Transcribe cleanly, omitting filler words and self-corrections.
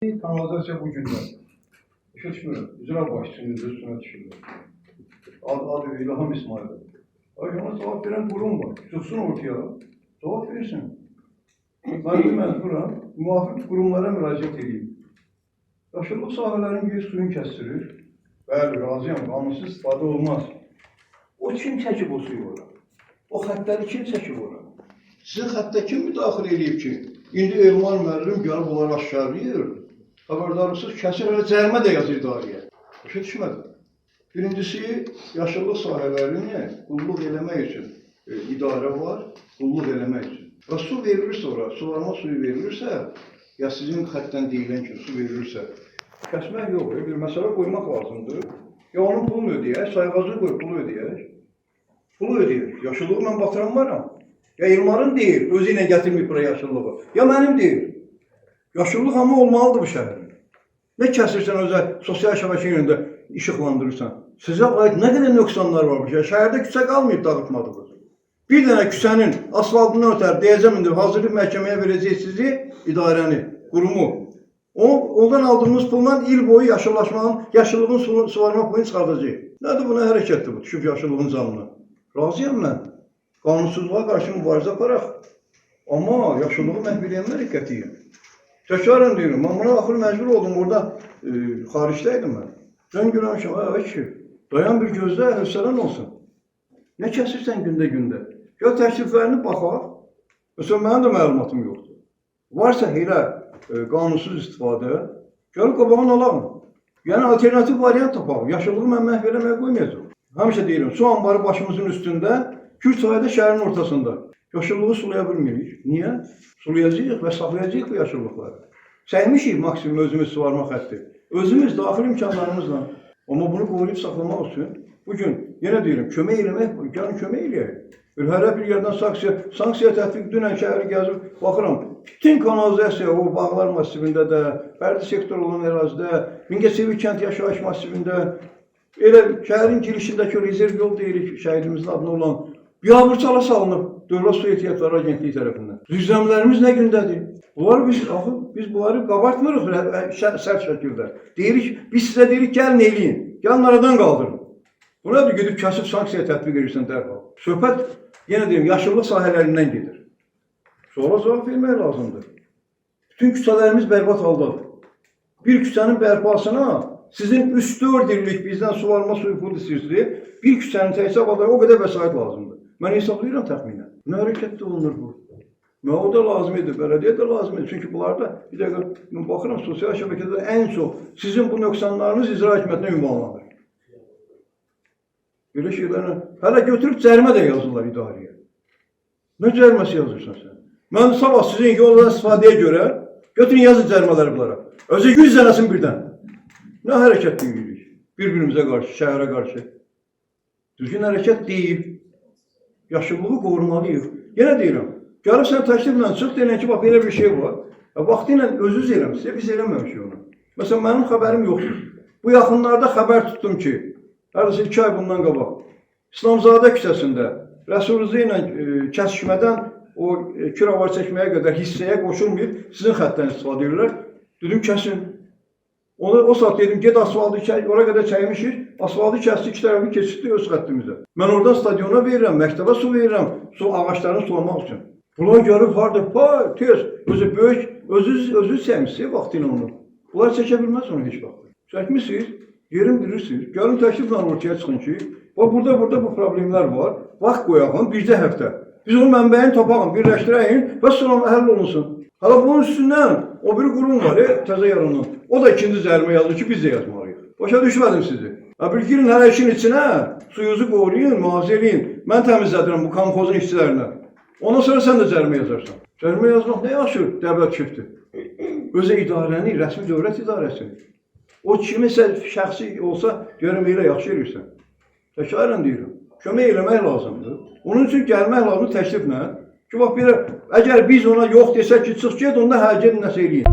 Kanalizasiya bu gündən. Başa düşmürəm. İcra başçının üstünə düşürlər. Adı İlham İsmailov. Ona cavab verən qurum var. Çıxsın ortaya, cavab versin. Mən de məcburam, müvafiq qurumlara müraciət edeyim. Yaşıllıq sahələrinin bir suyun kəsdirir. Bəli, razıyam, qanunsuz istifadə olmaz. O kim çəkib o suyu ora? O xəttləri kim çəkib ora? Sizin xəttə kim müdaxilə edib ki? İndi Elman müəllim gəlib onları aşkarlayır. Xəbərdarlıqsız kəsir, elə cərimə də yazır idarəyə. Başa düşmədim. Birincisi, yaşıllıq sahələrini qulluq eləmək üçün idarə var, qulluq eləmək üçün. Və su verilirsə ora, suvarma suyu verilirsə, ya sizin xəttdən deyilən ki, su verilirsə, kəsmək yox, bir məsələ qoymaq lazımdır. Ya onun pulunu ödəyək, sayğacı qoy, pulu ödəyək. Pulu ödəyək. Yaşıllığı mən batıran varam. Ya Elmarın deyil, özü ilə gətirməyib bura yaşıllığı. Ya mənim deyil. Yaşıllıq amma olmalıdır bu şəhərin. Ne kəsirsən özə sosial şəbəkə yönündə işıqlandırırsan. Sizə aid nə qədər nöqsanlar var. Şəhərdə küçə qalmayıb dağıtmadığınız. Bir dənə küçənin asfaltından ötər, deyəcəm indi hazırlıq məhkəməyə verəcək sizi, idarəni, qurumu. Ondan aldığımız pulla il boyu yaşıllaşmanın, yaşıllığın suvarma pulunu çıxardacaq. Nədir buna hərəkətdir bu, düşüb yaşıllığın zamına? Razıyam mən. Qanunsuzluğa qarşı mübarizə aparaq. Amma yaşıllığı məhv edənlər qətiyyən. Təkrarən deyirəm, mən buna axır məcbur oldum, orada xaricdəydim mən. Dön görəmişəm, ay ki, dayan bir gözlə, hövsələn olsun. Nə kəsirsən gündə? Ya təkliflərini baxaq, məsələn, mənim də məlumatım yoxdur. Varsa elə qanunsuz istifadə, gəlib qabağını alaq. Yəni, alternativ variant tapaq. Yaşıllığı mən məhv eləməyə qoymayacaq. Həmişə deyirəm, su ambarı başımızın üstündə, Kürt sahədə şəhərin ortasında. Yaşıllığı sulaya bilmirik. Niyə? Sulayacağıq və saxlayacağıq bu yaşıllıqları. Səhmişik maksimum özümüz suvarma xətti. Özümüz daxil imkanlarımızla. Amma bunu qoruyub saxlamaq üçün bugün, yenə deyirəm, kömək eləmək, gəlin kömək eləyək. Hərə bir yerdən sanksiya tətbiq, dünən şəhəri gəzib, baxıram, bütün kanalizasiya, o bağlar masivində də, fərdi sektor olan ərazidə, Mingəçevir kənd yaşayış masivində, elə şəhərin girişindəki rezerv yol deyirik, şəhidimizin adına olan, biabırçala salınıb Dövlət Su Ehtiyatları Agentliyi tərəfindən. Düzləmlərimiz nə gündədir? Bunları biz bunları qabartmırıq sərt şəkildə. Deyirik, biz sizə deyirik, gəlin eləyin, gəlin aradan qaldırın. Buna da gedib kəsib sanksiya tətbiq edirsən dərhal. Söhbət, yenə deyim, yaşıllıq sahələrindən gedir. Sonra cavab vermək lazımdır. Bütün küçələrimiz bərbad haldadır. Bir küçənin bərpasına sizin 3-4 illik bizdən suvarma suyu pulu istəyirsiniz, bir küçənin təhsil o qədər vəsait lazımdır. Mən hesablayıram təxminən. Nə hərəkətdə olunur bu? O da lazım edir, bələdiyyə də lazım edir. Çünki bunlarda, bir dəqiqə, baxıram, sosial şəbəkədə ən çox sizin bu nöqsanlarınız icra hakimiyyətinə ünvanlanır. Belə şeylərlə, hələ götürüb cərimə də yazırlar idarəyə. Nə cəriməsi yazırsan sən? Mən sabah sizin yoldan istifadəyə görə, götürün yazın cərimələri bunlara. Özü 100 dənəsin birdən. Nə hərəkət deyirik? Bir-birimizə qarşı, şəhərə qarşı. Düzgün hərəkət deyil. Yaşıllığı qorumalıyıq. Yenə deyirəm, gəlib sən təkliflə çıx, deyilən ki, bax, belə bir şey var. Vaxtı ilə özünüz eləmişsiniz, biz eləməmişik onu. Məsələn, mənim xəbərim yoxdur. Bu yaxınlarda xəbər tutdum ki, hərdəsə 2 ay bundan qabaq, İslamzadə küçəsində Rəsuluzə ilə kəsişmədən o kiravar çəkməyə qədər hissəyə qoşulmayıb, sizin xəttdən istifadə edirlər. Dedim, kəsin. O saat dedim, ged asfaltı ora qədər çəkmişik, asfaltı kəsdi, 2 tərəfini keçirdi öz xəttimizə. Mən oradan stadiona verirəm, məktəbə su verirəm, ağaçlarını sulamaq üçün. Bunlar görüb, harada, tez, özü böyük, özü çəkmişsiniz vaxtı ilə onu. Bunlar çəkə bilməz onu heç vaxt. Çəkmişsiniz, yerin bilirsiniz, gəlin təkliflə ortaya çıxın ki, burada bu problemlər var, vaxt qoyaqın, bircə həftə. Biz onun mənbəyini tapaqın, birləşdirəyin və sonra həll olunsun. Hala bunun üstündən o bir qurum var, təzə yaranan. O da ikinci cərimə yazır ki, biz də yazmalıyıq. Başa düşmədim sizi. Bir girin hələ işin içinə, suyunuzu qoruyun, mühafizə edin. Mən təmizlədirəm bu komxozun işçilərinə. Ondan sonra sən də cərimə yazarsan. Cərimə yazmaq nə yaxşı dövlət şiftir? Özə idarəni, rəsmi dövlət idarəsini. O kimisə şəxsi olsa, görüm elə yaxşı edirsən. Təkrarən deyirəm, kömək eləmək lazımdır. Onun üçün gəlmək lazımdır təkliflə. Ki, bax, əgər biz ona yox desək ki, çıx ged, onda hə, gedin nəsə eləyin.